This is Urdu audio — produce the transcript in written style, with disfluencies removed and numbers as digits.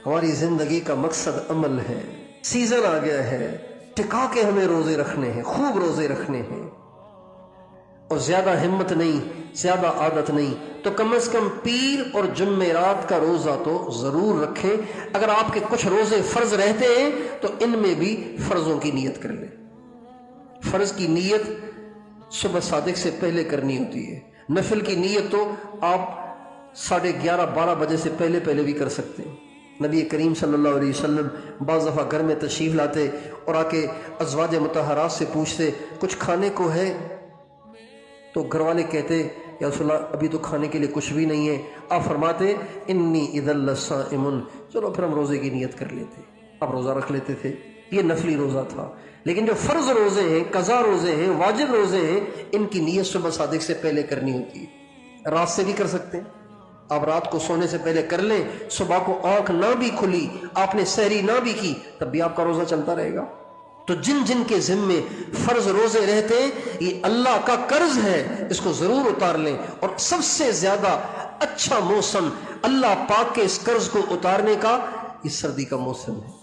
ہماری زندگی کا مقصد عمل ہے، سیزن آ گیا ہے، ٹکا کے ہمیں روزے رکھنے ہیں، خوب روزے رکھنے ہیں، اور زیادہ ہمت نہیں، زیادہ عادت نہیں تو کم از کم پیر اور جمعرات کا روزہ تو ضرور رکھیں۔ اگر آپ کے کچھ روزے فرض رہتے ہیں تو ان میں بھی فرضوں کی نیت کر لیں۔ فرض کی نیت صبح صادق سے پہلے کرنی ہوتی ہے، نفل کی نیت تو آپ 11:30-12 بجے سے پہلے بھی کر سکتے ہیں۔ نبی کریم صلی اللہ علیہ وسلم بعض دفعہ گھر میں تشریف لاتے اور آ کے ازواج مطہرات سے پوچھتے کچھ کھانے کو ہے، تو گھر والے کہتے یا رسول اللہ ابھی تو کھانے کے لیے کچھ بھی نہیں ہے۔ آپ فرماتے انی اذا لصائم، چلو پھر ہم روزے کی نیت کر لیتے، آپ روزہ رکھ لیتے تھے۔ یہ نفلی روزہ تھا، لیکن جو فرض روزے ہیں، قضا روزے ہیں، واجب روزے ہیں، ان کی نیت صبح صادق سے پہلے کرنی ہوتی ہے۔ رات سے بھی کر سکتے ہیں، آپ رات کو سونے سے پہلے کر لیں، صبح کو آنکھ نہ بھی کھلی، آپ نے سحری نہ بھی کی، تب بھی آپ کا روزہ چلتا رہے گا۔ تو جن جن کے ذمے فرض روزے رہتے ہیں، یہ اللہ کا قرض ہے، اس کو ضرور اتار لیں۔ اور سب سے زیادہ اچھا موسم اللہ پاک کے اس قرض کو اتارنے کا یہ سردی کا موسم ہے۔